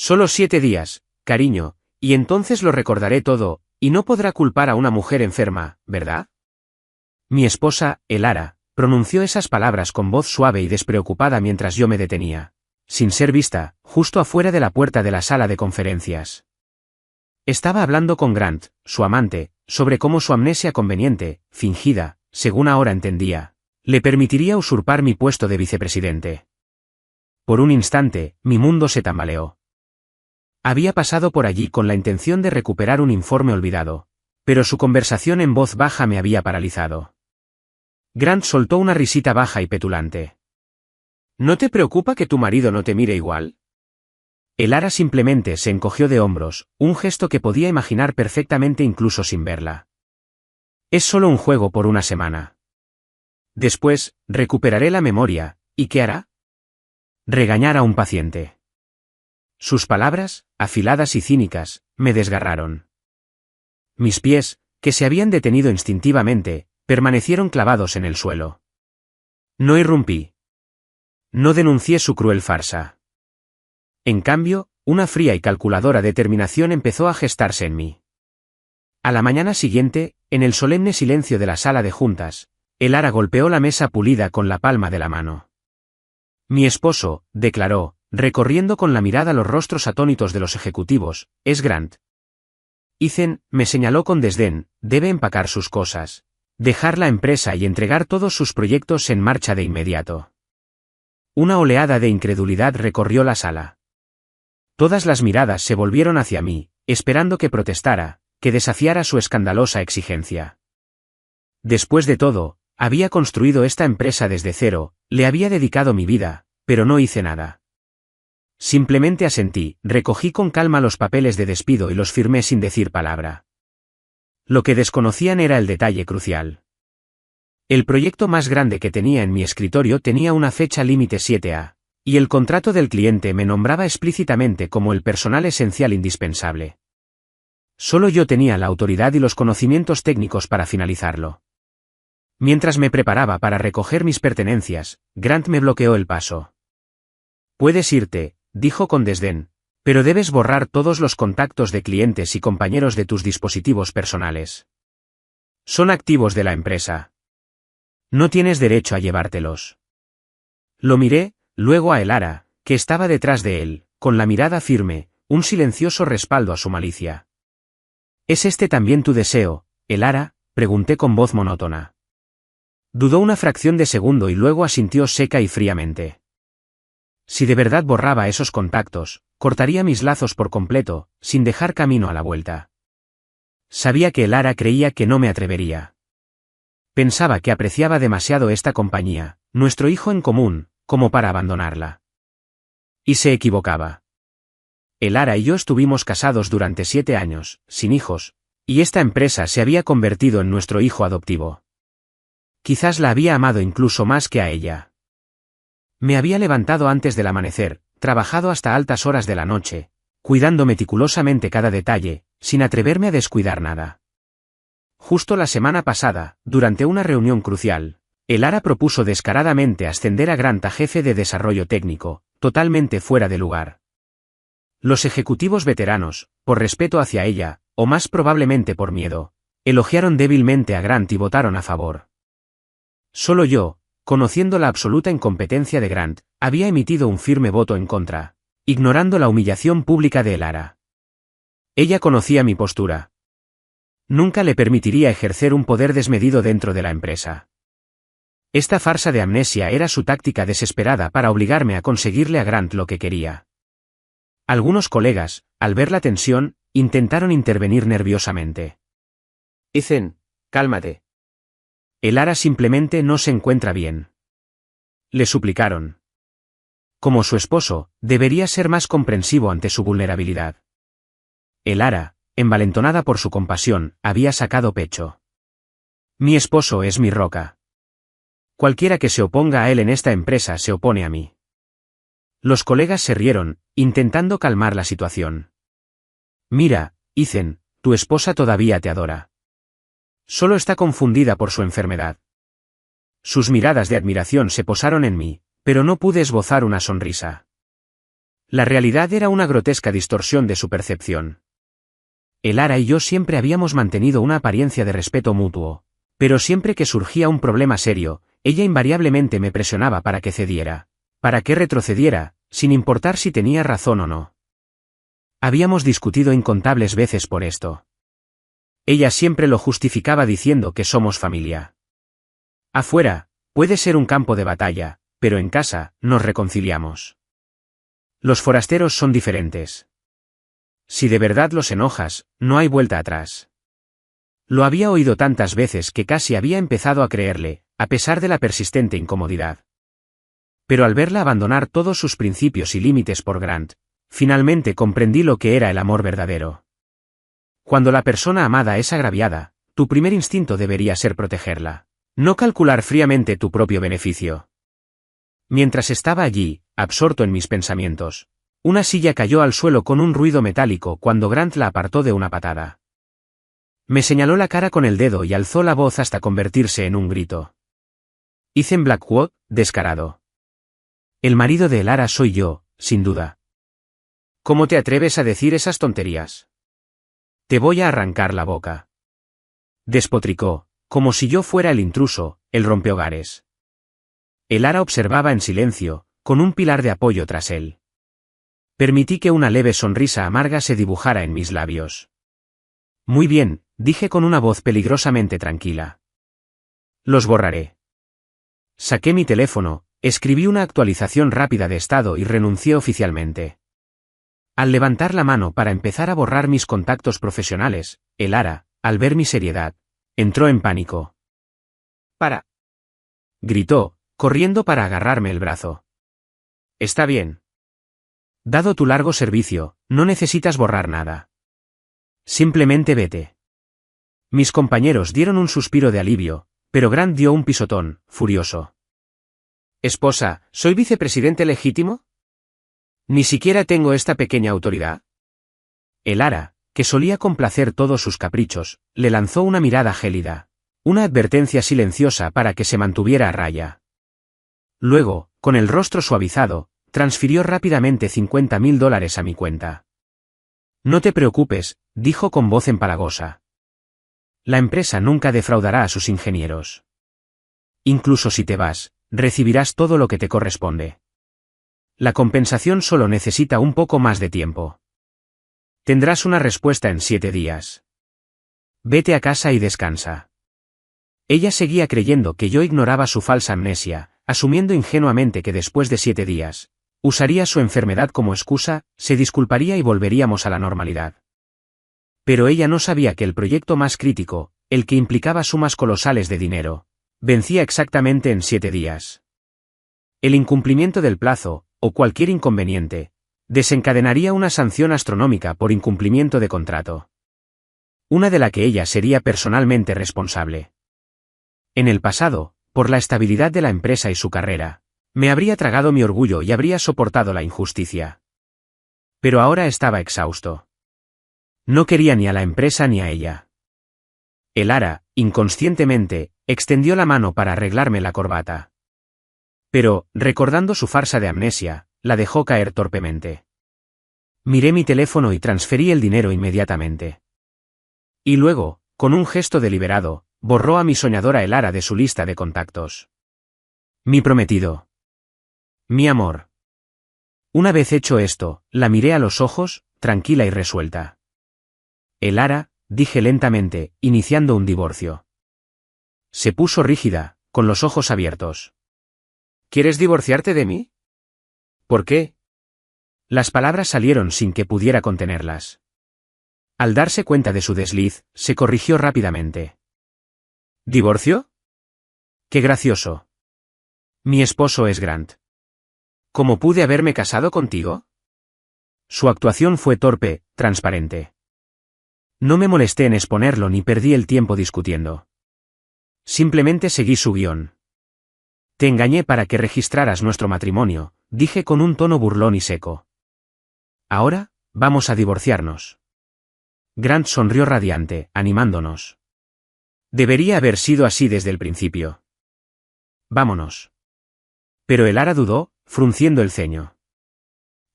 Solo 7 días, cariño, y entonces lo recordaré todo, y no podrá culpar a una mujer enferma, ¿verdad? Mi esposa, Elara, pronunció esas palabras con voz suave y despreocupada mientras yo me detenía, sin ser vista, justo afuera de la puerta de la sala de conferencias. Estaba hablando con Grant, su amante, sobre cómo su amnesia conveniente, fingida, según ahora entendía, le permitiría usurpar mi puesto de vicepresidente. Por un instante, mi mundo se tambaleó. Había pasado por allí con la intención de recuperar un informe olvidado, pero su conversación en voz baja me había paralizado. Grant soltó una risita baja y petulante. ¿No te preocupa que tu marido no te mire igual? Elara simplemente se encogió de hombros, un gesto que podía imaginar perfectamente incluso sin verla. Es solo un juego por una semana. Después, recuperaré la memoria, ¿y qué hará? Regañar a un paciente. Sus palabras, afiladas y cínicas, me desgarraron. Mis pies, que se habían detenido instintivamente, permanecieron clavados en el suelo. No irrumpí. No denuncié su cruel farsa. En cambio, una fría y calculadora determinación empezó a gestarse en mí. A la mañana siguiente, en el solemne silencio de la sala de juntas, Elara golpeó la mesa pulida con la palma de la mano. Mi esposo, declaró, recorriendo con la mirada los rostros atónitos de los ejecutivos, es Grant. Ethan, me señaló con desdén, debe empacar sus cosas, dejar la empresa y entregar todos sus proyectos en marcha de inmediato. Una oleada de incredulidad recorrió la sala. Todas las miradas se volvieron hacia mí, esperando que protestara, que desafiara su escandalosa exigencia. Después de todo, había construido esta empresa desde cero, le había dedicado mi vida, pero no hice nada. Simplemente asentí, recogí con calma los papeles de despido y los firmé sin decir palabra. Lo que desconocían era el detalle crucial. El proyecto más grande que tenía en mi escritorio tenía una fecha límite 7A, y el contrato del cliente me nombraba explícitamente como el personal esencial indispensable. Solo yo tenía la autoridad y los conocimientos técnicos para finalizarlo. Mientras me preparaba para recoger mis pertenencias, Grant me bloqueó el paso. Puedes irte, dijo con desdén, pero debes borrar todos los contactos de clientes y compañeros de tus dispositivos personales. Son activos de la empresa. No tienes derecho a llevártelos. Lo miré, luego a Elara, que estaba detrás de él, con la mirada firme, un silencioso respaldo a su malicia. ¿Es este también tu deseo, Elara?, pregunté con voz monótona. Dudó una fracción de segundo y luego asintió seca y fríamente. Si de verdad borraba esos contactos, cortaría mis lazos por completo, sin dejar camino a la vuelta. Sabía que Elara creía que no me atrevería. Pensaba que apreciaba demasiado esta compañía, nuestro hijo en común, como para abandonarla. Y se equivocaba. Elara y yo estuvimos casados durante 7 años, sin hijos, y esta empresa se había convertido en nuestro hijo adoptivo. Quizás la había amado incluso más que a ella. Me había levantado antes del amanecer, trabajado hasta altas horas de la noche, cuidando meticulosamente cada detalle, sin atreverme a descuidar nada. Justo la semana pasada, durante una reunión crucial, Elara propuso descaradamente ascender a Grant a jefe de desarrollo técnico, totalmente fuera de lugar. Los ejecutivos veteranos, por respeto hacia ella, o más probablemente por miedo, elogiaron débilmente a Grant y votaron a favor. Solo yo, conociendo la absoluta incompetencia de Grant, había emitido un firme voto en contra, ignorando la humillación pública de Elara. Ella conocía mi postura. Nunca le permitiría ejercer un poder desmedido dentro de la empresa. Esta farsa de amnesia era su táctica desesperada para obligarme a conseguirle a Grant lo que quería. Algunos colegas, al ver la tensión, intentaron intervenir nerviosamente. Ethan, cálmate. Elara simplemente no se encuentra bien. Le suplicaron. Como su esposo, debería ser más comprensivo ante su vulnerabilidad. Elara, envalentonada por su compasión, había sacado pecho. Mi esposo es mi roca. Cualquiera que se oponga a él en esta empresa se opone a mí. Los colegas se rieron, intentando calmar la situación. Mira, Ethan, tu esposa todavía te adora. Solo está confundida por su enfermedad. Sus miradas de admiración se posaron en mí, pero no pude esbozar una sonrisa. La realidad era una grotesca distorsión de su percepción. Elara y yo siempre habíamos mantenido una apariencia de respeto mutuo, pero siempre que surgía un problema serio, ella invariablemente me presionaba para que cediera, para que retrocediera, sin importar si tenía razón o no. Habíamos discutido incontables veces por esto. Ella siempre lo justificaba diciendo que somos familia. Afuera, puede ser un campo de batalla, pero en casa, nos reconciliamos. Los forasteros son diferentes. Si de verdad los enojas, no hay vuelta atrás. Lo había oído tantas veces que casi había empezado a creerle, a pesar de la persistente incomodidad. Pero al verla abandonar todos sus principios y límites por Grant, finalmente comprendí lo que era el amor verdadero. Cuando la persona amada es agraviada, tu primer instinto debería ser protegerla, no calcular fríamente tu propio beneficio. Mientras estaba allí, absorto en mis pensamientos, una silla cayó al suelo con un ruido metálico cuando Grant la apartó de una patada. Me señaló la cara con el dedo y alzó la voz hasta convertirse en un grito. Ethan Blackwood, descarado. El marido de Elara soy yo, sin duda. ¿Cómo te atreves a decir esas tonterías? Te voy a arrancar la boca. Despotricó, como si yo fuera el intruso, el rompehogares. Elara observaba en silencio, con un pilar de apoyo tras él. Permití que una leve sonrisa amarga se dibujara en mis labios. Muy bien, dije con una voz peligrosamente tranquila. Los borraré. Saqué mi teléfono, escribí una actualización rápida de estado y renuncié oficialmente. Al levantar la mano para empezar a borrar mis contactos profesionales, Elara, al ver mi seriedad, entró en pánico. ¡Para! Gritó, corriendo para agarrarme el brazo. Está bien. Dado tu largo servicio, no necesitas borrar nada. Simplemente vete. Mis compañeros dieron un suspiro de alivio, pero Grant dio un pisotón, furioso. Esposa, ¿soy vicepresidente legítimo? ¿Ni siquiera tengo esta pequeña autoridad? Elara, que solía complacer todos sus caprichos, le lanzó una mirada gélida, una advertencia silenciosa para que se mantuviera a raya. Luego, con el rostro suavizado, transfirió rápidamente $50.000 a mi cuenta. No te preocupes, dijo con voz empalagosa. La empresa nunca defraudará a sus ingenieros. Incluso si te vas, recibirás todo lo que te corresponde. La compensación solo necesita un poco más de tiempo. Tendrás una respuesta en 7 días. Vete a casa y descansa. Ella seguía creyendo que yo ignoraba su falsa amnesia, asumiendo ingenuamente que después de 7 días, usaría su enfermedad como excusa, se disculparía y volveríamos a la normalidad. Pero ella no sabía que el proyecto más crítico, el que implicaba sumas colosales de dinero, vencía exactamente en 7 días. El incumplimiento del plazo, o cualquier inconveniente, desencadenaría una sanción astronómica por incumplimiento de contrato. Una de la que ella sería personalmente responsable. En el pasado, por la estabilidad de la empresa y su carrera, me habría tragado mi orgullo y habría soportado la injusticia. Pero ahora estaba exhausto. No quería ni a la empresa ni a ella. Elara, inconscientemente, extendió la mano para arreglarme la corbata. Pero, recordando su farsa de amnesia, la dejó caer torpemente. Miré mi teléfono y transferí el dinero inmediatamente. Y luego, con un gesto deliberado, borró a mi soñadora Elara de su lista de contactos. Mi prometido. Mi amor. Una vez hecho esto, la miré a los ojos, tranquila y resuelta. Elara, dije lentamente, iniciando un divorcio. Se puso rígida, con los ojos abiertos. ¿Quieres divorciarte de mí? ¿Por qué? Las palabras salieron sin que pudiera contenerlas. Al darse cuenta de su desliz, se corrigió rápidamente. ¿Divorcio? ¡Qué gracioso! Mi esposo es Grant. ¿Cómo pude haberme casado contigo? Su actuación fue torpe, transparente. No me molesté en exponerlo ni perdí el tiempo discutiendo. Simplemente seguí su guión. Te engañé para que registraras nuestro matrimonio, dije con un tono burlón y seco. Ahora, vamos a divorciarnos. Grant sonrió radiante, animándonos. Debería haber sido así desde el principio. Vámonos. Pero Elara dudó, frunciendo el ceño.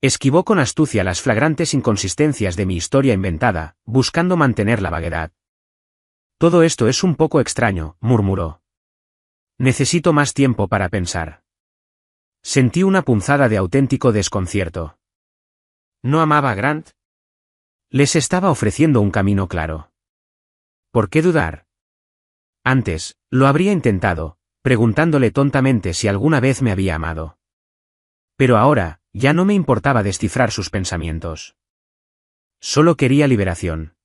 Esquivó con astucia las flagrantes inconsistencias de mi historia inventada, buscando mantener la vaguedad. Todo esto es un poco extraño, murmuró. Necesito más tiempo para pensar. Sentí una punzada de auténtico desconcierto. ¿No amaba a Grant? Les estaba ofreciendo un camino claro. ¿Por qué dudar? Antes, lo habría intentado, preguntándole tontamente si alguna vez me había amado. Pero ahora, ya no me importaba descifrar sus pensamientos. Solo quería liberación.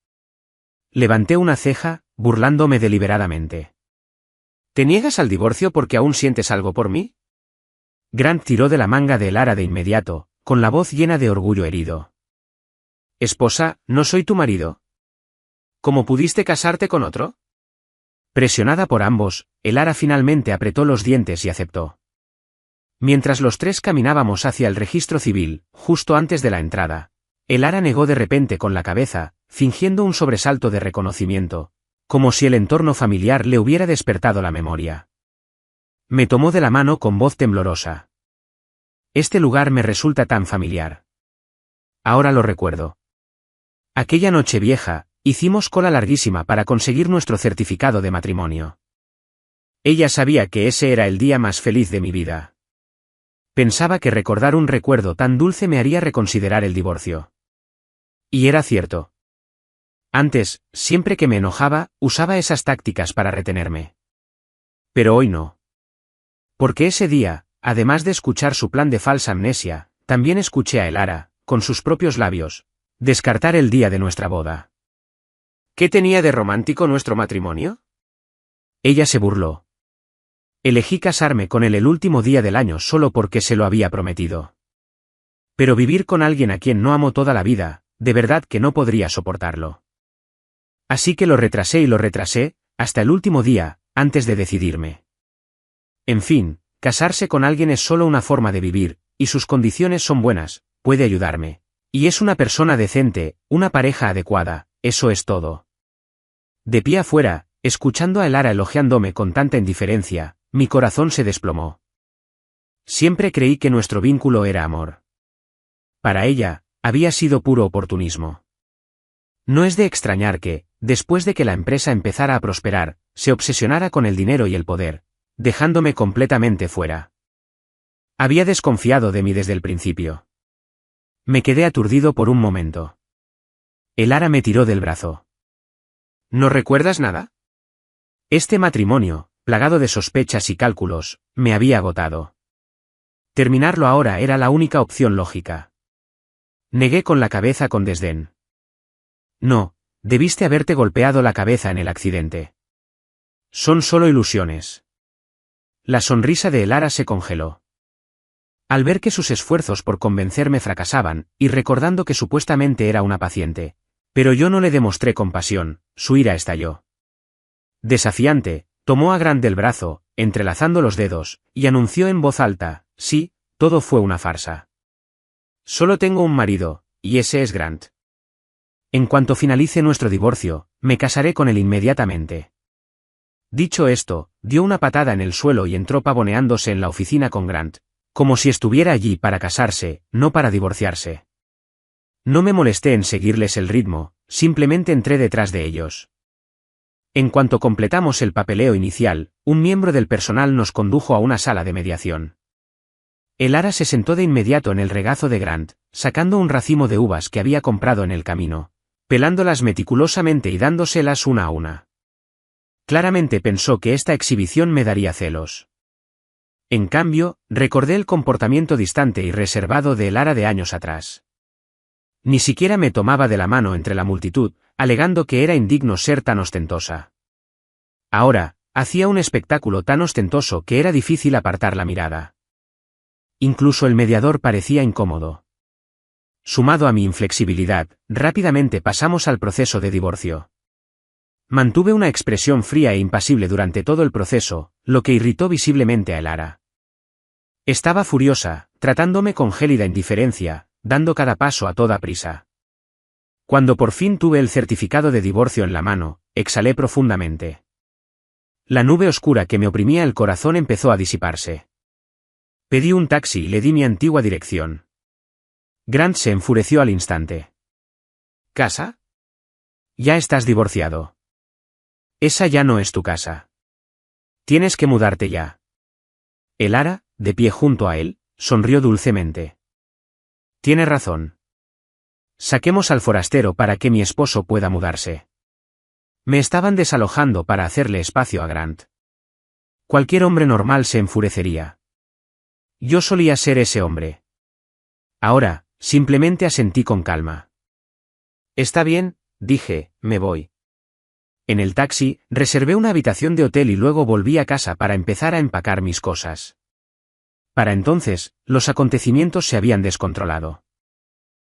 Levanté una ceja, burlándome deliberadamente. ¿Te niegas al divorcio porque aún sientes algo por mí? Grant tiró de la manga de Elara de inmediato, con la voz llena de orgullo herido. Esposa, ¿no soy tu marido? ¿Cómo pudiste casarte con otro? Presionada por ambos, Elara finalmente apretó los dientes y aceptó. Mientras los tres caminábamos hacia el registro civil, justo antes de la entrada, Elara negó de repente con la cabeza, fingiendo un sobresalto de reconocimiento, como si el entorno familiar le hubiera despertado la memoria. Me tomó de la mano con voz temblorosa. Este lugar me resulta tan familiar. Ahora lo recuerdo. Aquella noche vieja, hicimos cola larguísima para conseguir nuestro certificado de matrimonio. Ella sabía que ese era el día más feliz de mi vida. Pensaba que recordar un recuerdo tan dulce me haría reconsiderar el divorcio. Y era cierto. Antes, siempre que me enojaba, usaba esas tácticas para retenerme. Pero hoy no. Porque ese día, además de escuchar su plan de falsa amnesia, también escuché a Elara, con sus propios labios, descartar el día de nuestra boda. ¿Qué tenía de romántico nuestro matrimonio? Ella se burló. Elegí casarme con él el último día del año solo porque se lo había prometido. Pero vivir con alguien a quien no amo toda la vida, de verdad que no podría soportarlo. Así que lo retrasé, hasta el último día, antes de decidirme. En fin, casarse con alguien es solo una forma de vivir, y sus condiciones son buenas, puede ayudarme. Y es una persona decente, una pareja adecuada, eso es todo. De pie afuera, escuchando a Elara elogiándome con tanta indiferencia, mi corazón se desplomó. Siempre creí que nuestro vínculo era amor. Para ella, había sido puro oportunismo. No es de extrañar que, después de que la empresa empezara a prosperar, se obsesionara con el dinero y el poder, dejándome completamente fuera. Había desconfiado de mí desde el principio. Me quedé aturdido por un momento. Elara me tiró del brazo. ¿No recuerdas nada? Este matrimonio, plagado de sospechas y cálculos, me había agotado. Terminarlo ahora era la única opción lógica. Negué con la cabeza con desdén. No, debiste haberte golpeado la cabeza en el accidente. Son solo ilusiones. La sonrisa de Elara se congeló. Al ver que sus esfuerzos por convencerme fracasaban, y recordando que supuestamente era una paciente, pero yo no le demostré compasión, su ira estalló. Desafiante, tomó a Grant del brazo, entrelazando los dedos, y anunció en voz alta, sí, todo fue una farsa. Solo tengo un marido, y ese es Grant. En cuanto finalice nuestro divorcio, me casaré con él inmediatamente. Dicho esto, dio una patada en el suelo y entró pavoneándose en la oficina con Grant, como si estuviera allí para casarse, no para divorciarse. No me molesté en seguirles el ritmo, simplemente entré detrás de ellos. En cuanto completamos el papeleo inicial, un miembro del personal nos condujo a una sala de mediación. Elara se sentó de inmediato en el regazo de Grant, sacando un racimo de uvas que había comprado en el camino, pelándolas meticulosamente y dándoselas una a una. Claramente pensó que esta exhibición me daría celos. En cambio, recordé el comportamiento distante y reservado de Elara de años atrás. Ni siquiera me tomaba de la mano entre la multitud, alegando que era indigno ser tan ostentosa. Ahora, hacía un espectáculo tan ostentoso que era difícil apartar la mirada. Incluso el mediador parecía incómodo. Sumado a mi inflexibilidad, rápidamente pasamos al proceso de divorcio. Mantuve una expresión fría e impasible durante todo el proceso, lo que irritó visiblemente a Elara. Estaba furiosa, tratándome con gélida indiferencia, dando cada paso a toda prisa. Cuando por fin tuve el certificado de divorcio en la mano, exhalé profundamente. La nube oscura que me oprimía el corazón empezó a disiparse. Pedí un taxi y le di mi antigua dirección. Grant se enfureció al instante. ¿Casa? Ya estás divorciado. Esa ya no es tu casa. Tienes que mudarte ya. Elara, de pie junto a él, sonrió dulcemente. Tiene razón. Saquemos al forastero para que mi esposo pueda mudarse. Me estaban desalojando para hacerle espacio a Grant. Cualquier hombre normal se enfurecería. Yo solía ser ese hombre. Ahora, simplemente asentí con calma. Está bien, dije, me voy. En el taxi, reservé una habitación de hotel y luego volví a casa para empezar a empacar mis cosas. Para entonces, los acontecimientos se habían descontrolado.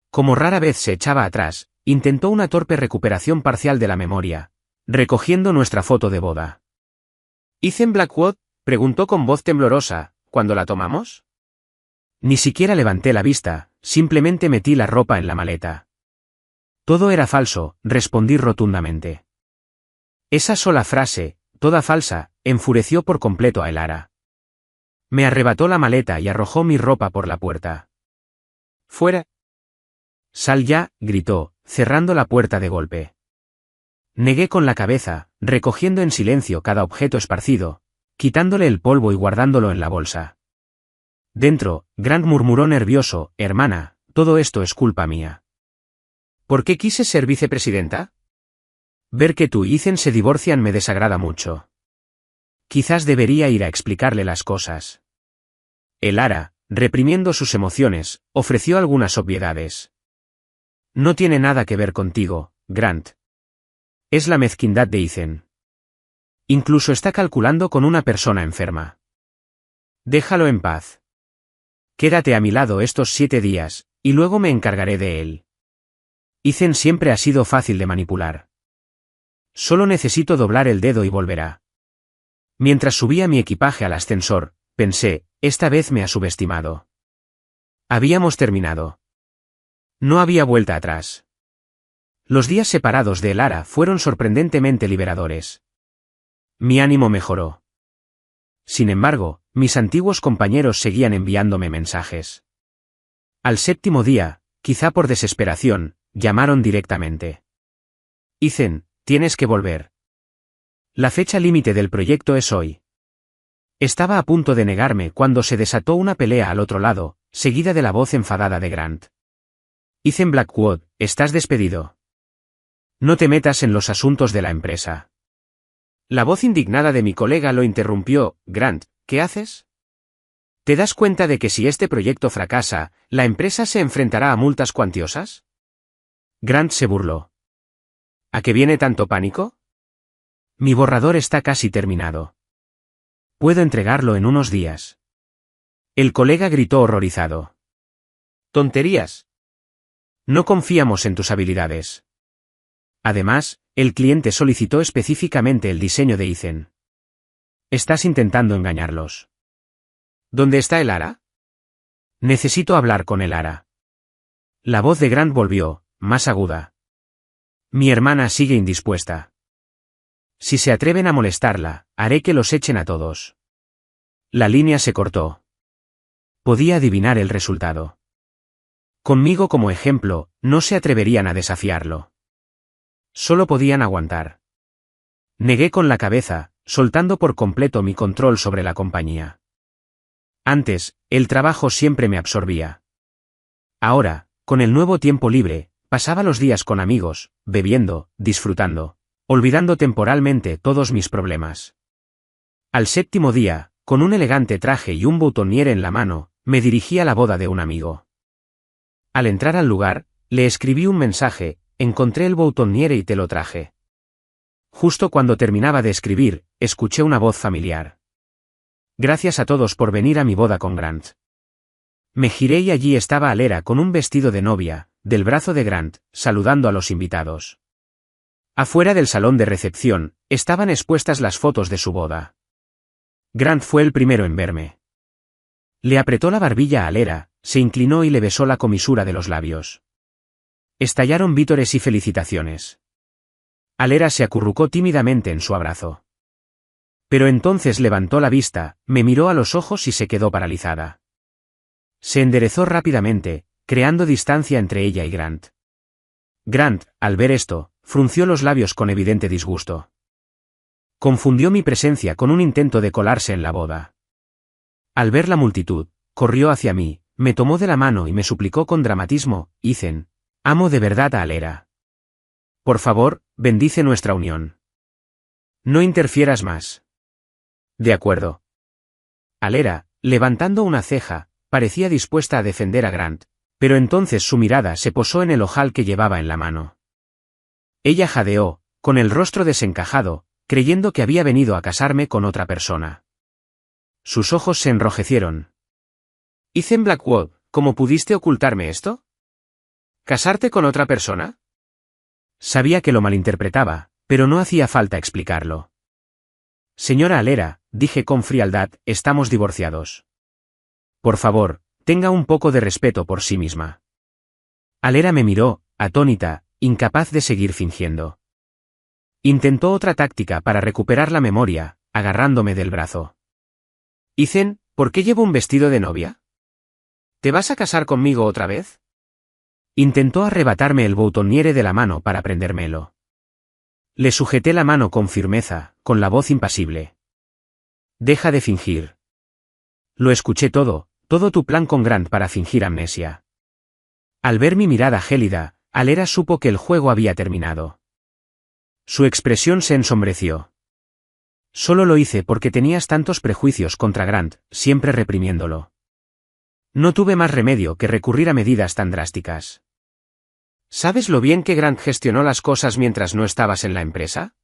Como rara vez se echaba atrás, intentó una torpe recuperación parcial de la memoria, recogiendo nuestra foto de boda. ¿Ethan Blackwood?, preguntó con voz temblorosa, ¿cuándo la tomamos? Ni siquiera levanté la vista, simplemente metí la ropa en la maleta. Todo era falso, respondí rotundamente. Esa sola frase, toda falsa, enfureció por completo a Elara. Me arrebató la maleta y arrojó mi ropa por la puerta. ¡Fuera! Sal ya, gritó, cerrando la puerta de golpe. Negué con la cabeza, recogiendo en silencio cada objeto esparcido, quitándole el polvo y guardándolo en la bolsa. Dentro, Grant murmuró nervioso, hermana, todo esto es culpa mía. ¿Por qué quise ser vicepresidenta? Ver que tú y Ethan se divorcian me desagrada mucho. Quizás debería ir a explicarle las cosas. Elara, reprimiendo sus emociones, ofreció algunas obviedades. No tiene nada que ver contigo, Grant. Es la mezquindad de Ethan. Incluso está calculando con una persona enferma. Déjalo en paz. Quédate a mi lado estos 7 días, y luego me encargaré de él. Ethan siempre ha sido fácil de manipular. Solo necesito doblar el dedo y volverá. Mientras subía mi equipaje al ascensor, pensé, esta vez me ha subestimado. Habíamos terminado. No había vuelta atrás. Los días separados de Elara fueron sorprendentemente liberadores. Mi ánimo mejoró. Sin embargo, mis antiguos compañeros seguían enviándome mensajes. Al 7º día, quizá por desesperación, llamaron directamente. Ethan, tienes que volver. La fecha límite del proyecto es hoy. Estaba a punto de negarme cuando se desató una pelea al otro lado, seguida de la voz enfadada de Grant. Ethan Blackwood, estás despedido. No te metas en los asuntos de la empresa. La voz indignada de mi colega lo interrumpió. Grant, ¿qué haces? ¿Te das cuenta de que si este proyecto fracasa, la empresa se enfrentará a multas cuantiosas? Grant se burló. ¿A qué viene tanto pánico? Mi borrador está casi terminado. Puedo entregarlo en unos días. El colega gritó horrorizado. ¡Tonterías! No confiamos en tus habilidades. Además, el cliente solicitó específicamente el diseño de Ethan. Estás intentando engañarlos. ¿Dónde está Elara? Necesito hablar con Elara. La voz de Grant volvió, más aguda. Mi hermana sigue indispuesta. Si se atreven a molestarla, haré que los echen a todos. La línea se cortó. Podía adivinar el resultado. Conmigo como ejemplo, no se atreverían a desafiarlo. Solo podían aguantar. Negué con la cabeza, soltando por completo mi control sobre la compañía. Antes, el trabajo siempre me absorbía. Ahora, con el nuevo tiempo libre, pasaba los días con amigos, bebiendo, disfrutando, olvidando temporalmente todos mis problemas. Al 7º día, con un elegante traje y un boutonniere en la mano, me dirigí a la boda de un amigo. Al entrar al lugar, le escribí un mensaje, encontré el boutonniere y te lo traje. Justo cuando terminaba de escribir, escuché una voz familiar. Gracias a todos por venir a mi boda con Grant. Me giré y allí estaba Elara con un vestido de novia, del brazo de Grant, saludando a los invitados. Afuera del salón de recepción, estaban expuestas las fotos de su boda. Grant fue el primero en verme. Le apretó la barbilla a Elara, se inclinó y le besó la comisura de los labios. Estallaron vítores y felicitaciones. Elara se acurrucó tímidamente en su abrazo. Pero entonces levantó la vista, me miró a los ojos y se quedó paralizada. Se enderezó rápidamente, creando distancia entre ella y Grant. Grant, al ver esto, frunció los labios con evidente disgusto. Confundió mi presencia con un intento de colarse en la boda. Al ver la multitud, corrió hacia mí, me tomó de la mano y me suplicó con dramatismo: Ethan, amo de verdad a Alera. Por favor, bendice nuestra unión. No interfieras más. De acuerdo. Alera, levantando una ceja, parecía dispuesta a defender a Grant, pero entonces su mirada se posó en el ojal que llevaba en la mano. Ella jadeó, con el rostro desencajado, creyendo que había venido a casarme con otra persona. Sus ojos se enrojecieron. Ethan Blackwood, ¿cómo pudiste ocultarme esto? ¿Casarte con otra persona? Sabía que lo malinterpretaba, pero no hacía falta explicarlo. Señora Alera, dije con frialdad, estamos divorciados. Por favor, tenga un poco de respeto por sí misma. Alera me miró, atónita, incapaz de seguir fingiendo. Intentó otra táctica para recuperar la memoria, agarrándome del brazo. Ethan, ¿por qué llevo un vestido de novia? ¿Te vas a casar conmigo otra vez? Intentó arrebatarme el boutonniere de la mano para prendérmelo. Le sujeté la mano con firmeza, con la voz impasible. Deja de fingir. Lo escuché todo tu plan con Grant para fingir amnesia. Al ver mi mirada gélida, Alera supo que el juego había terminado. Su expresión se ensombreció. Solo lo hice porque tenías tantos prejuicios contra Grant, siempre reprimiéndolo. No tuve más remedio que recurrir a medidas tan drásticas. ¿Sabes lo bien que Grant gestionó las cosas mientras no estabas en la empresa?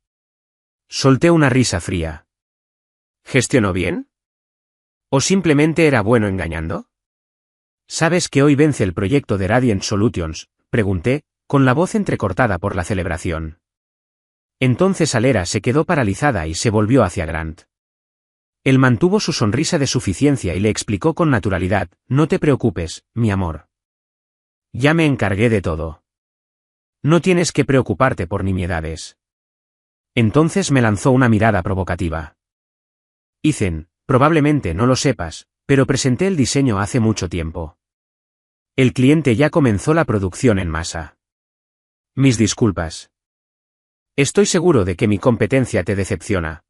Solté una risa fría. ¿Gestionó bien? ¿O simplemente era bueno engañando? ¿Sabes que hoy vence el proyecto de Radiant Solutions?, pregunté, con la voz entrecortada por la celebración. Entonces Alera se quedó paralizada y se volvió hacia Grant. Él mantuvo su sonrisa de suficiencia y le explicó con naturalidad: no te preocupes, mi amor. Ya me encargué de todo. No tienes que preocuparte por nimiedades. Entonces me lanzó una mirada provocativa. Ethan, probablemente no lo sepas, pero presenté el diseño hace mucho tiempo. El cliente ya comenzó la producción en masa. Mis disculpas. Estoy seguro de que mi competencia te decepciona.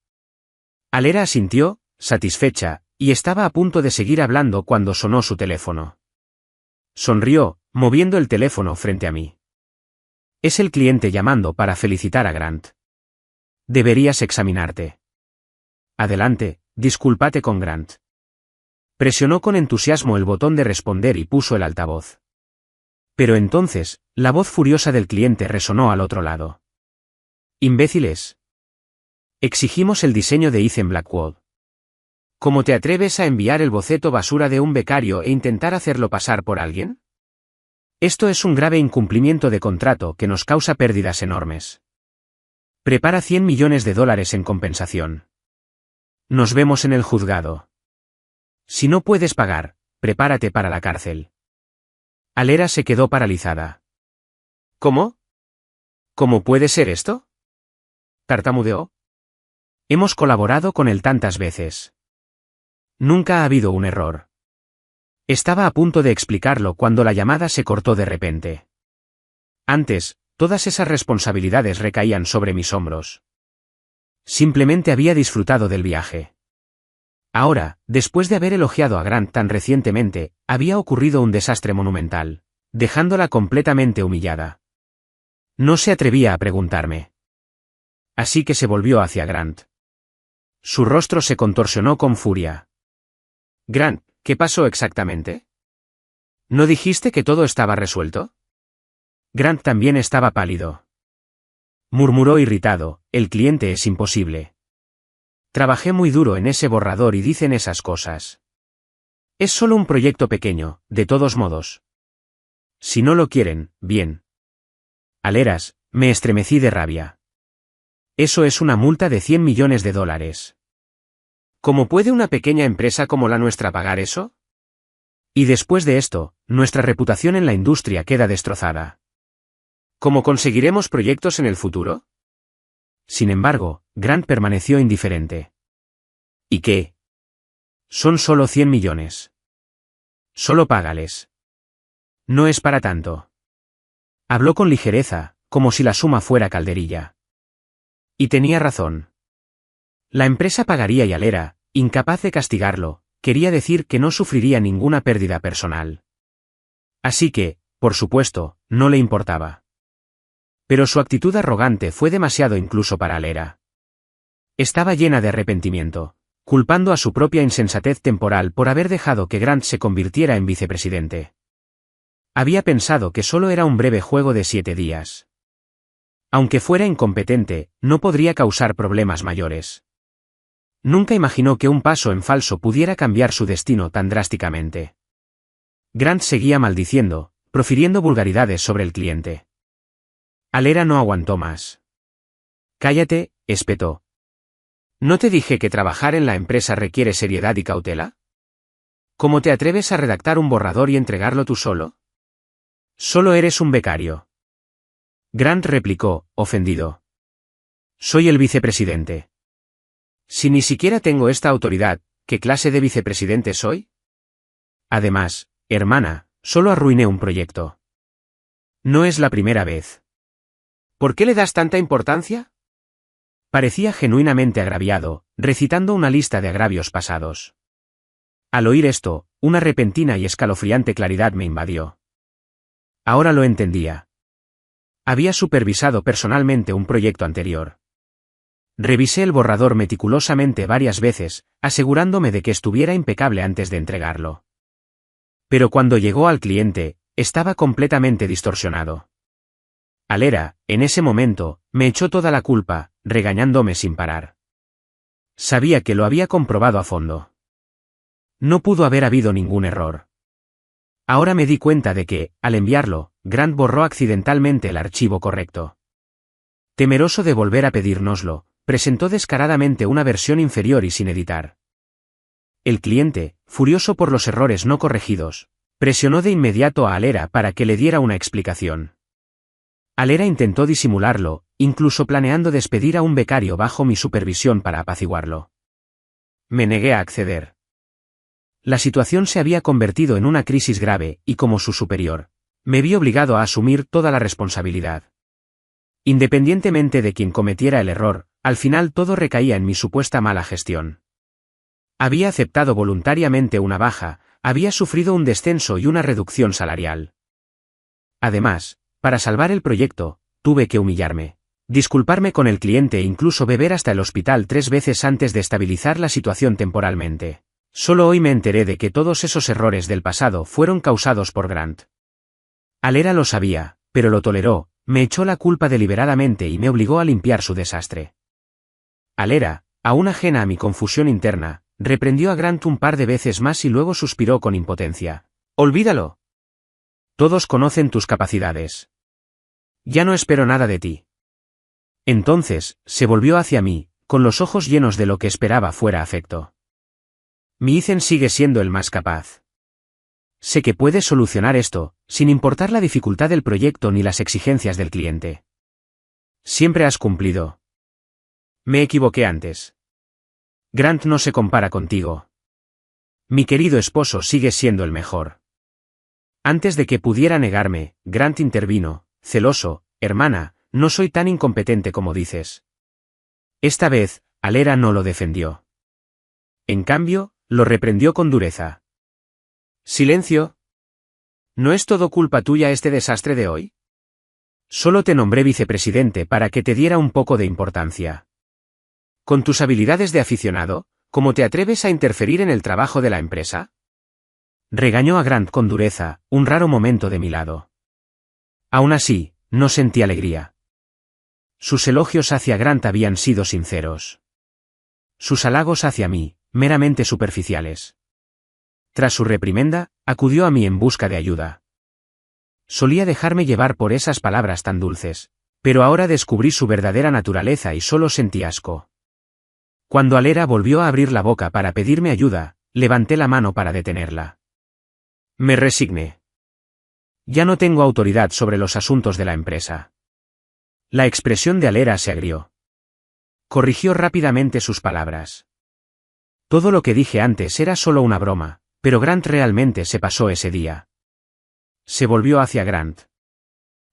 Alera asintió, satisfecha, y estaba a punto de seguir hablando cuando sonó su teléfono. Sonrió, moviendo el teléfono frente a mí. Es el cliente llamando para felicitar a Grant. Deberías examinarte. Adelante, discúlpate con Grant. Presionó con entusiasmo el botón de responder y puso el altavoz. Pero entonces, la voz furiosa del cliente resonó al otro lado. Imbéciles. Exigimos el diseño de Ethan Blackwood. ¿Cómo te atreves a enviar el boceto basura de un becario e intentar hacerlo pasar por alguien? Esto es un grave incumplimiento de contrato que nos causa pérdidas enormes. Prepara $100 millones en compensación. Nos vemos en el juzgado. Si no puedes pagar, prepárate para la cárcel. Alera se quedó paralizada. ¿Cómo? ¿Cómo puede ser esto? Tartamudeó. Hemos colaborado con él tantas veces. Nunca ha habido un error. Estaba a punto de explicarlo cuando la llamada se cortó de repente. Antes, todas esas responsabilidades recaían sobre mis hombros. Simplemente había disfrutado del viaje. Ahora, después de haber elogiado a Grant tan recientemente, había ocurrido un desastre monumental, dejándola completamente humillada. No se atrevía a preguntarme. Así que se volvió hacia Grant. Su rostro se contorsionó con furia. Grant, ¿qué pasó exactamente? ¿No dijiste que todo estaba resuelto? Grant también estaba pálido. Murmuró irritado: el cliente es imposible. Trabajé muy duro en ese borrador y dicen esas cosas. Es solo un proyecto pequeño, de todos modos. Si no lo quieren, bien. Aleras, me estremecí de rabia. Eso es una multa de $100 millones. ¿Cómo puede una pequeña empresa como la nuestra pagar eso? Y después de esto, nuestra reputación en la industria queda destrozada. ¿Cómo conseguiremos proyectos en el futuro? Sin embargo, Grant permaneció indiferente. ¿Y qué? Son solo $100 millones. Solo págales. No es para tanto. Habló con ligereza, como si la suma fuera calderilla. Y tenía razón. La empresa pagaría y Alera, incapaz de castigarlo, quería decir que no sufriría ninguna pérdida personal. Así que, por supuesto, no le importaba. Pero su actitud arrogante fue demasiado incluso para Alera. Estaba llena de arrepentimiento, culpando a su propia insensatez temporal por haber dejado que Grant se convirtiera en vicepresidente. Había pensado que solo era un breve juego de 7 días. Aunque fuera incompetente, no podría causar problemas mayores. Nunca imaginó que un paso en falso pudiera cambiar su destino tan drásticamente. Grant seguía maldiciendo, profiriendo vulgaridades sobre el cliente. Alera no aguantó más. «Cállate», espetó. ¿No te dije que trabajar en la empresa requiere seriedad y cautela? ¿Cómo te atreves a redactar un borrador y entregarlo tú solo? Solo eres un becario. Grant replicó, ofendido. Soy el vicepresidente. Si ni siquiera tengo esta autoridad, ¿qué clase de vicepresidente soy? Además, hermana, solo arruiné un proyecto. No es la primera vez. ¿Por qué le das tanta importancia? Parecía genuinamente agraviado, recitando una lista de agravios pasados. Al oír esto, una repentina y escalofriante claridad me invadió. Ahora lo entendía. Había supervisado personalmente un proyecto anterior. Revisé el borrador meticulosamente varias veces, asegurándome de que estuviera impecable antes de entregarlo. Pero cuando llegó al cliente, estaba completamente distorsionado. Alera, en ese momento, me echó toda la culpa, regañándome sin parar. Sabía que lo había comprobado a fondo. No pudo haber habido ningún error. Ahora me di cuenta de que, al enviarlo, Grant borró accidentalmente el archivo correcto. Temeroso de volver a pedírnoslo, presentó descaradamente una versión inferior y sin editar. El cliente, furioso por los errores no corregidos, presionó de inmediato a Alera para que le diera una explicación. Alera intentó disimularlo, incluso planeando despedir a un becario bajo mi supervisión para apaciguarlo. Me negué a acceder. La situación se había convertido en una crisis grave y como su superior, me vi obligado a asumir toda la responsabilidad. Independientemente de quien cometiera el error, al final todo recaía en mi supuesta mala gestión. Había aceptado voluntariamente una baja, había sufrido un descenso y una reducción salarial. Además, para salvar el proyecto, tuve que humillarme, disculparme con el cliente e incluso beber hasta el hospital 3 veces antes de estabilizar la situación temporalmente. Solo hoy me enteré de que todos esos errores del pasado fueron causados por Grant. Alera lo sabía, pero lo toleró, me echó la culpa deliberadamente y me obligó a limpiar su desastre. Alera, aún ajena a mi confusión interna, reprendió a Grant un par de veces más y luego suspiró con impotencia. «Olvídalo. Todos conocen tus capacidades. Ya no espero nada de ti». Entonces, se volvió hacia mí, con los ojos llenos de lo que esperaba fuera afecto. «Mi Ethan sigue siendo el más capaz. Sé que puedes solucionar esto, sin importar la dificultad del proyecto ni las exigencias del cliente. Siempre has cumplido. Me equivoqué antes. Grant no se compara contigo. Mi querido esposo sigue siendo el mejor». Antes de que pudiera negarme, Grant intervino, celoso: «Hermana, no soy tan incompetente como dices». Esta vez, Alera no lo defendió. En cambio, lo reprendió con dureza. «Silencio. ¿No es todo culpa tuya este desastre de hoy? Solo te nombré vicepresidente para que te diera un poco de importancia. Con tus habilidades de aficionado, ¿cómo te atreves a interferir en el trabajo de la empresa?» Regañó a Grant con dureza, un raro momento de mi lado. Aún así, no sentí alegría. Sus elogios hacia Grant habían sido sinceros. Sus halagos hacia mí, meramente superficiales. Tras su reprimenda, acudió a mí en busca de ayuda. Solía dejarme llevar por esas palabras tan dulces, pero ahora descubrí su verdadera naturaleza y solo sentí asco. Cuando Alera volvió a abrir la boca para pedirme ayuda, levanté la mano para detenerla. Me resigné. Ya no tengo autoridad sobre los asuntos de la empresa. La expresión de Alera se agrió. Corrigió rápidamente sus palabras. Todo lo que dije antes era solo una broma, pero Grant realmente se pasó ese día. Se volvió hacia Grant.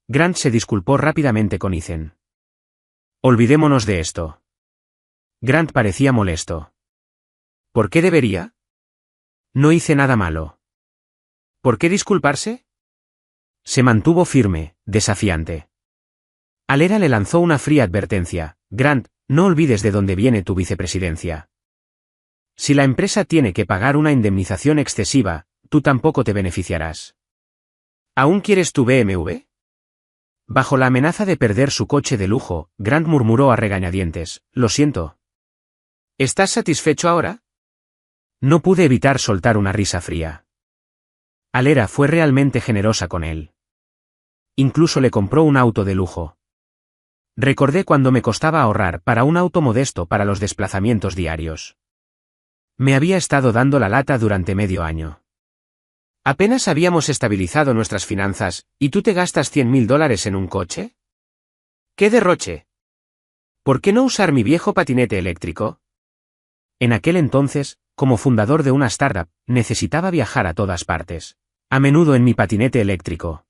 Grant se disculpó rápidamente con Ethan. Olvidémonos de esto. Grant parecía molesto. ¿Por qué debería? No hice nada malo. ¿Por qué disculparse? Se mantuvo firme, desafiante. Alera le lanzó una fría advertencia. Grant, no olvides de dónde viene tu vicepresidencia. Si la empresa tiene que pagar una indemnización excesiva, tú tampoco te beneficiarás. ¿Aún quieres tu BMW? Bajo la amenaza de perder su coche de lujo, Grant murmuró a regañadientes, lo siento. ¿Estás satisfecho ahora? No pude evitar soltar una risa fría. Alera fue realmente generosa con él. Incluso le compró un auto de lujo. Recordé cuando me costaba ahorrar para un auto modesto para los desplazamientos diarios. Me había estado dando la lata durante medio año. Apenas habíamos estabilizado nuestras finanzas, ¿y tú te gastas $100.000 en un coche? ¡Qué derroche! ¿Por qué no usar mi viejo patinete eléctrico? En aquel entonces, como fundador de una startup, necesitaba viajar a todas partes. A menudo en mi patinete eléctrico.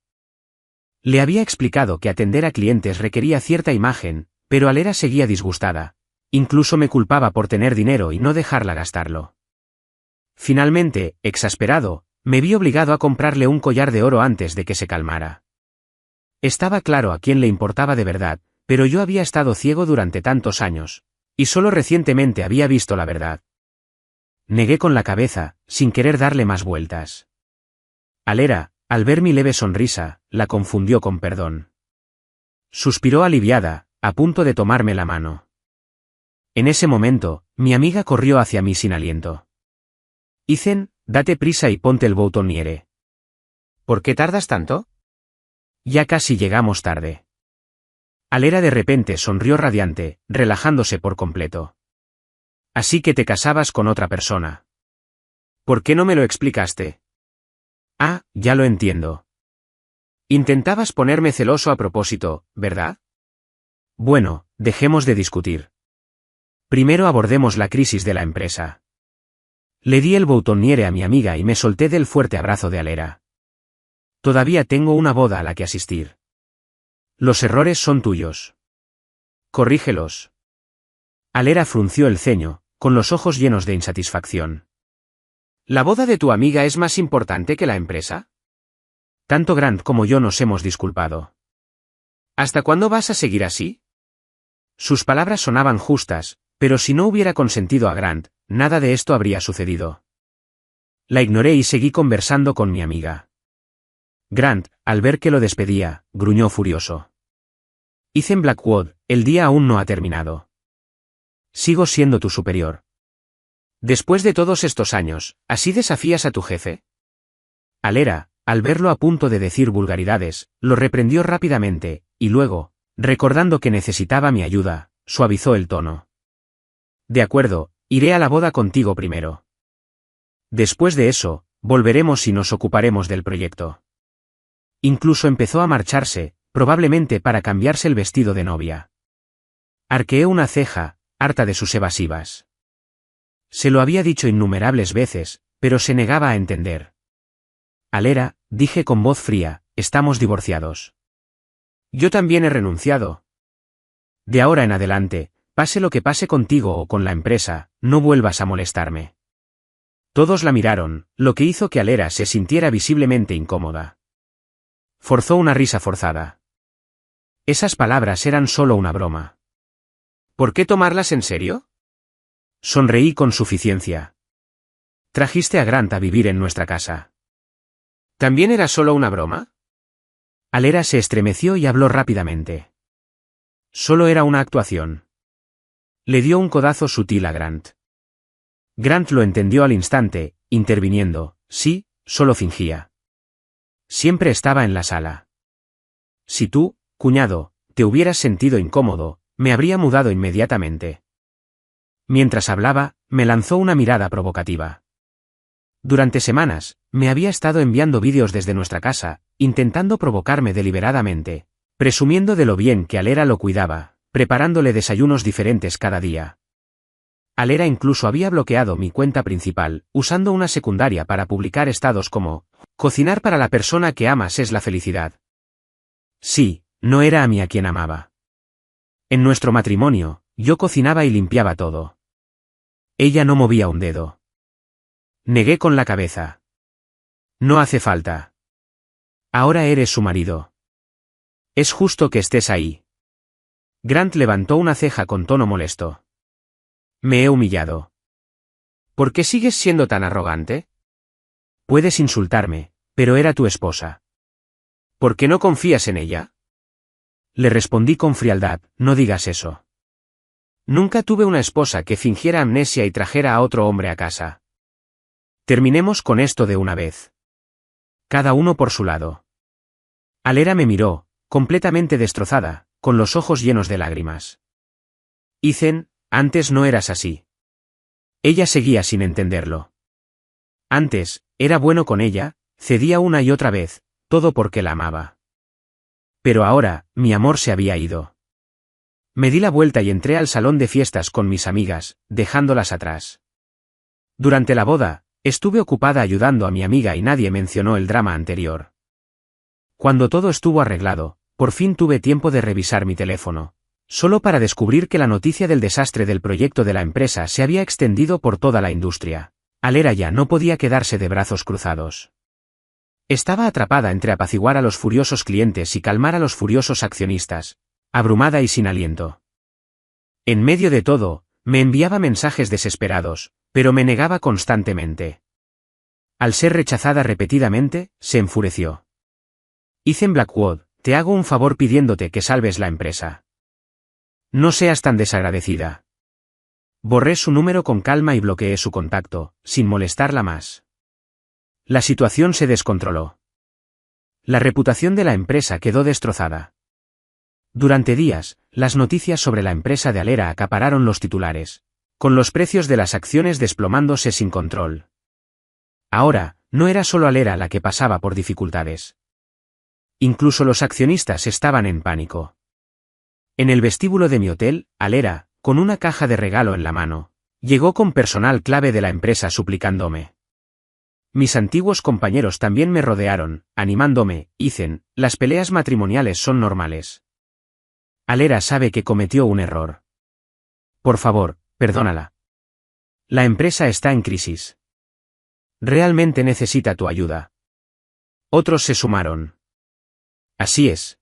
Le había explicado que atender a clientes requería cierta imagen, pero Alera seguía disgustada. Incluso me culpaba por tener dinero y no dejarla gastarlo. Finalmente, exasperado, me vi obligado a comprarle un collar de oro antes de que se calmara. Estaba claro a quién le importaba de verdad, pero yo había estado ciego durante tantos años, y solo recientemente había visto la verdad. Negué con la cabeza, sin querer darle más vueltas. Alera, al ver mi leve sonrisa, la confundió con perdón. Suspiró aliviada, a punto de tomarme la mano. En ese momento, mi amiga corrió hacia mí sin aliento. Ethan, date prisa y ponte el boutonniere. ¿Por qué tardas tanto? Ya casi llegamos tarde. Alera de repente sonrió radiante, relajándose por completo. Así que te casabas con otra persona. ¿Por qué no me lo explicaste? Ah, ya lo entiendo. Intentabas ponerme celoso a propósito, ¿verdad? Bueno, dejemos de discutir. Primero abordemos la crisis de la empresa. Le di el boutonniere a mi amiga y me solté del fuerte abrazo de Alera. Todavía tengo una boda a la que asistir. Los errores son tuyos. Corrígelos. Alera frunció el ceño, con los ojos llenos de insatisfacción. ¿La boda de tu amiga es más importante que la empresa? Tanto Grant como yo nos hemos disculpado. ¿Hasta cuándo vas a seguir así? Sus palabras sonaban justas, pero si no hubiera consentido a Grant, nada de esto habría sucedido. La ignoré y seguí conversando con mi amiga. Grant, al ver que lo despedía, gruñó furioso. Ethan Blackwood, el día aún no ha terminado. Sigo siendo tu superior. Después de todos estos años, ¿así desafías a tu jefe? Alera, al verlo a punto de decir vulgaridades, lo reprendió rápidamente, y luego, recordando que necesitaba mi ayuda, suavizó el tono. De acuerdo, iré a la boda contigo primero. Después de eso, volveremos y nos ocuparemos del proyecto. Incluso empezó a marcharse, probablemente para cambiarse el vestido de novia. Arqueé una ceja, harta de sus evasivas. Se lo había dicho innumerables veces, pero se negaba a entender. Alera, dije con voz fría, estamos divorciados. Yo también he renunciado. De ahora en adelante, pase lo que pase contigo o con la empresa, no vuelvas a molestarme. Todos la miraron, lo que hizo que Alera se sintiera visiblemente incómoda. Forzó una risa forzada. Esas palabras eran solo una broma. ¿Por qué tomarlas en serio? Sonreí con suficiencia. Trajiste a Grant a vivir en nuestra casa. ¿También era solo una broma? Alera se estremeció y habló rápidamente. Solo era una actuación. Le dio un codazo sutil a Grant. Grant lo entendió al instante, interviniendo, sí, solo fingía. Siempre estaba en la sala. Si tú, cuñado, te hubieras sentido incómodo, me habría mudado inmediatamente. Mientras hablaba, me lanzó una mirada provocativa. Durante semanas, me había estado enviando vídeos desde nuestra casa, intentando provocarme deliberadamente, presumiendo de lo bien que Alera lo cuidaba, preparándole desayunos diferentes cada día. Alera incluso había bloqueado mi cuenta principal, usando una secundaria para publicar estados como, cocinar para la persona que amas es la felicidad. Sí, no era a mí a quien amaba. En nuestro matrimonio, yo cocinaba y limpiaba todo. Ella no movía un dedo. Negué con la cabeza. No hace falta. Ahora eres su marido. Es justo que estés ahí. Grant levantó una ceja con tono molesto. Me he humillado. ¿Por qué sigues siendo tan arrogante? Puedes insultarme, pero era tu esposa. ¿Por qué no confías en ella? Le respondí con frialdad, no digas eso. Nunca tuve una esposa que fingiera amnesia y trajera a otro hombre a casa. Terminemos con esto de una vez. Cada uno por su lado. Alera me miró, completamente destrozada, con los ojos llenos de lágrimas. Ethan, antes no eras así. Ella seguía sin entenderlo. Antes, era bueno con ella, cedía una y otra vez, todo porque la amaba. Pero ahora, mi amor se había ido. Me di la vuelta y entré al salón de fiestas con mis amigas, dejándolas atrás. Durante la boda, estuve ocupada ayudando a mi amiga y nadie mencionó el drama anterior. Cuando todo estuvo arreglado, por fin tuve tiempo de revisar mi teléfono, solo para descubrir que la noticia del desastre del proyecto de la empresa se había extendido por toda la industria. Alera ya no podía quedarse de brazos cruzados. Estaba atrapada entre apaciguar a los furiosos clientes y calmar a los furiosos accionistas, abrumada y sin aliento. En medio de todo, me enviaba mensajes desesperados, pero me negaba constantemente. Al ser rechazada repetidamente, se enfureció. Ethan Blackwood, te hago un favor pidiéndote que salves la empresa. No seas tan desagradecida. Borré su número con calma y bloqueé su contacto, sin molestarla más. La situación se descontroló. La reputación de la empresa quedó destrozada. Durante días, las noticias sobre la empresa de Alera acapararon los titulares, con los precios de las acciones desplomándose sin control. Ahora, no era solo Alera la que pasaba por dificultades. Incluso los accionistas estaban en pánico. En el vestíbulo de mi hotel, Alera, con una caja de regalo en la mano, llegó con personal clave de la empresa suplicándome. Mis antiguos compañeros también me rodearon, animándome, Ethan, las peleas matrimoniales son normales. Alera sabe que cometió un error. Por favor, perdónala. La empresa está en crisis. Realmente necesita tu ayuda. Otros se sumaron. Así es.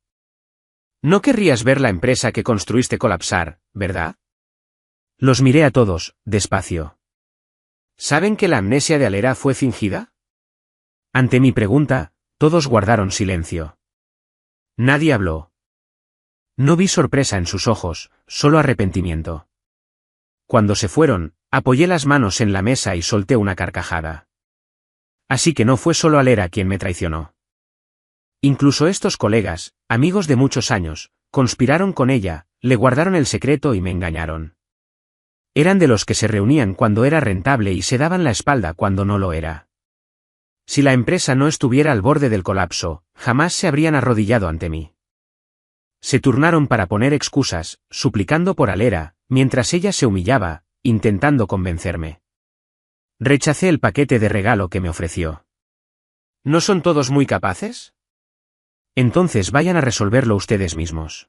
No querrías ver la empresa que construiste colapsar, ¿verdad? Los miré a todos, despacio. ¿Saben que la amnesia de Alera fue fingida? Ante mi pregunta, todos guardaron silencio. Nadie habló. No vi sorpresa en sus ojos, solo arrepentimiento. Cuando se fueron, apoyé las manos en la mesa y solté una carcajada. Así que no fue solo Alera quien me traicionó. Incluso estos colegas, amigos de muchos años, conspiraron con ella, le guardaron el secreto y me engañaron. Eran de los que se reunían cuando era rentable y se daban la espalda cuando no lo era. Si la empresa no estuviera al borde del colapso, jamás se habrían arrodillado ante mí. Se turnaron para poner excusas, suplicando por Alera, mientras ella se humillaba, intentando convencerme. Rechacé el paquete de regalo que me ofreció. ¿No son todos muy capaces? Entonces vayan a resolverlo ustedes mismos.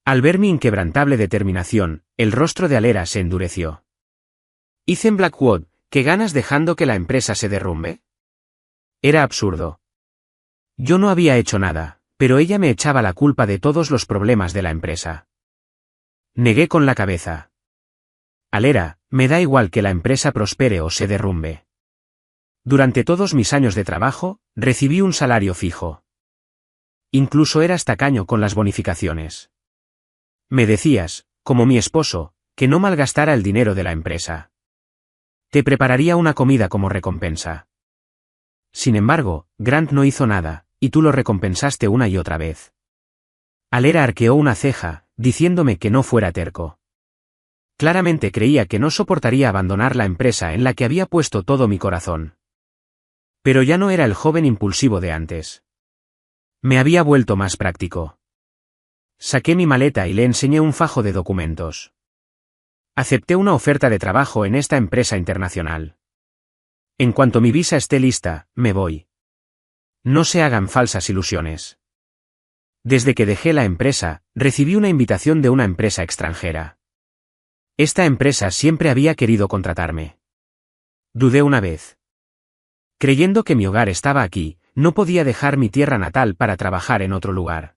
Al ver mi inquebrantable determinación, el rostro de Alera se endureció. Ethan Blackwood, ¿qué ganas dejando que la empresa se derrumbe? Era absurdo. Yo no había hecho nada, pero ella me echaba la culpa de todos los problemas de la empresa. Negué con la cabeza. Alera, me da igual que la empresa prospere o se derrumbe. Durante todos mis años de trabajo, recibí un salario fijo. Incluso eras tacaño con las bonificaciones. Me decías, como mi esposo, que no malgastara el dinero de la empresa. Te prepararía una comida como recompensa. Sin embargo, Grant no hizo nada, y tú lo recompensaste una y otra vez. Alera arqueó una ceja, diciéndome que no fuera terco. Claramente creía que no soportaría abandonar la empresa en la que había puesto todo mi corazón. Pero ya no era el joven impulsivo de antes. Me había vuelto más práctico. Saqué mi maleta y le enseñé un fajo de documentos. Acepté una oferta de trabajo en esta empresa internacional. En cuanto mi visa esté lista, me voy. No se hagan falsas ilusiones. Desde que dejé la empresa, recibí una invitación de una empresa extranjera. Esta empresa siempre había querido contratarme. Dudé una vez. Creyendo que mi hogar estaba aquí, no podía dejar mi tierra natal para trabajar en otro lugar.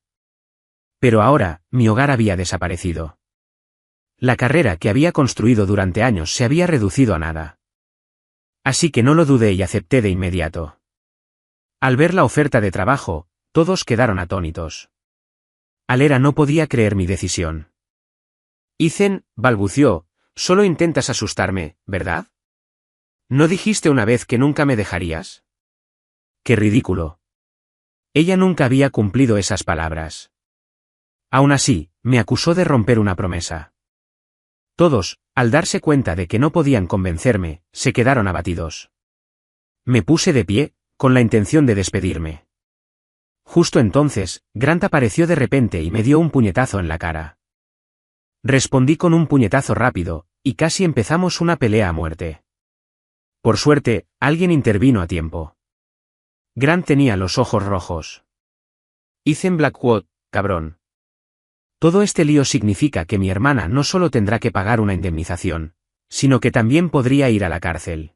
Pero ahora, mi hogar había desaparecido. La carrera que había construido durante años se había reducido a nada. Así que no lo dudé y acepté de inmediato. Al ver la oferta de trabajo, todos quedaron atónitos. Alera no podía creer mi decisión. Ethan, balbució, solo intentas asustarme, ¿verdad? ¿No dijiste una vez que nunca me dejarías? ¡Qué ridículo! Ella nunca había cumplido esas palabras. Aún así, me acusó de romper una promesa. Todos, al darse cuenta de que no podían convencerme, se quedaron abatidos. Me puse de pie, con la intención de despedirme. Justo entonces, Grant apareció de repente y me dio un puñetazo en la cara. Respondí con un puñetazo rápido, y casi empezamos una pelea a muerte. Por suerte, alguien intervino a tiempo. Grant tenía los ojos rojos. Ethan Blackwood, cabrón. Todo este lío significa que mi hermana no solo tendrá que pagar una indemnización, sino que también podría ir a la cárcel.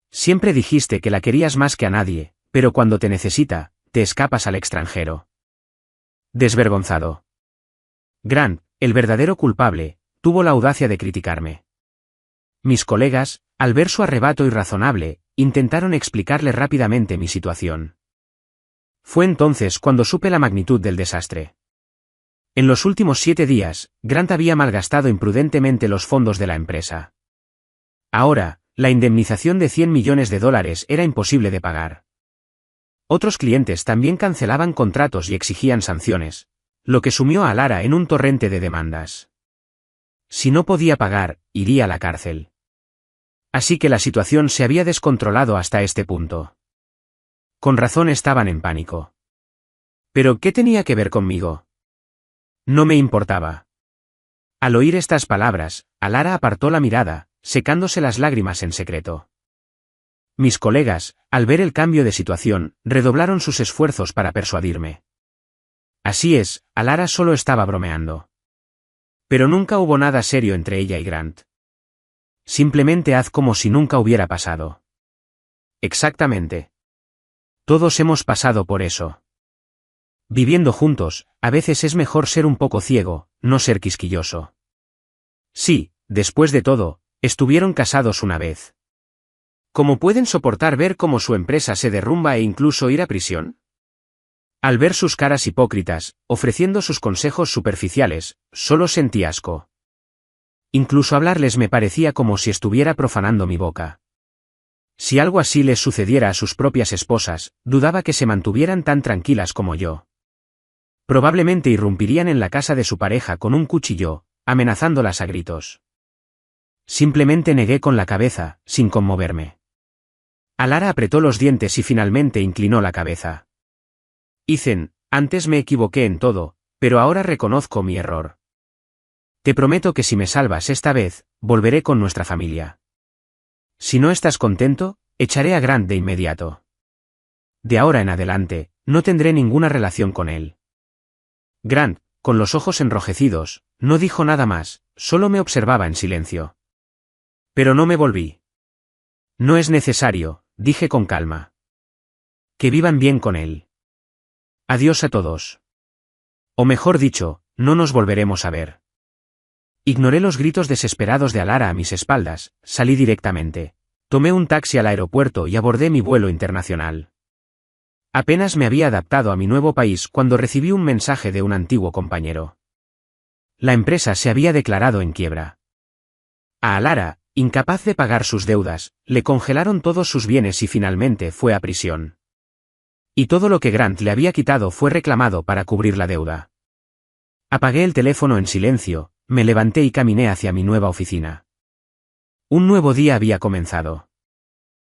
Siempre dijiste que la querías más que a nadie, pero cuando te necesita, te escapas al extranjero. Desvergonzado. Grant, el verdadero culpable, tuvo la audacia de criticarme. Mis colegas, al ver su arrebato irrazonable, intentaron explicarle rápidamente mi situación. Fue entonces cuando supe la magnitud del desastre. En los últimos 7 días, Grant había malgastado imprudentemente los fondos de la empresa. Ahora, la indemnización de $100 millones era imposible de pagar. Otros clientes también cancelaban contratos y exigían sanciones, lo que sumió a Lara en un torrente de demandas. Si no podía pagar, iría a la cárcel. Así que la situación se había descontrolado hasta este punto. Con razón estaban en pánico. ¿Pero qué tenía que ver conmigo? No me importaba. Al oír estas palabras, Lara apartó la mirada, secándose las lágrimas en secreto. Mis colegas, al ver el cambio de situación, redoblaron sus esfuerzos para persuadirme. Así es, Lara solo estaba bromeando. Pero nunca hubo nada serio entre ella y Grant. Simplemente haz como si nunca hubiera pasado. Exactamente. Todos hemos pasado por eso. Viviendo juntos, a veces es mejor ser un poco ciego, no ser quisquilloso. Sí, después de todo, estuvieron casados una vez. ¿Cómo pueden soportar ver cómo su empresa se derrumba e incluso ir a prisión? Al ver sus caras hipócritas, ofreciendo sus consejos superficiales, solo sentí asco. Incluso hablarles me parecía como si estuviera profanando mi boca. Si algo así les sucediera a sus propias esposas, dudaba que se mantuvieran tan tranquilas como yo. Probablemente irrumpirían en la casa de su pareja con un cuchillo, amenazándolas a gritos. Simplemente negué con la cabeza, sin conmoverme. Lara apretó los dientes y finalmente inclinó la cabeza. Ethan, antes me equivoqué en todo, pero ahora reconozco mi error. Te prometo que si me salvas esta vez, volveré con nuestra familia. Si no estás contento, echaré a Grant de inmediato. De ahora en adelante, no tendré ninguna relación con él. Grant, con los ojos enrojecidos, no dijo nada más, solo me observaba en silencio. Pero no me volví. No es necesario, dije con calma. Que vivan bien con él. Adiós a todos. O mejor dicho, no nos volveremos a ver. Ignoré los gritos desesperados de Lara a mis espaldas, salí directamente. Tomé un taxi al aeropuerto y abordé mi vuelo internacional. Apenas me había adaptado a mi nuevo país cuando recibí un mensaje de un antiguo compañero. La empresa se había declarado en quiebra. A Lara, incapaz de pagar sus deudas, le congelaron todos sus bienes y finalmente fue a prisión. Y todo lo que Grant le había quitado fue reclamado para cubrir la deuda. Apagué el teléfono en silencio, me levanté y caminé hacia mi nueva oficina. Un nuevo día había comenzado.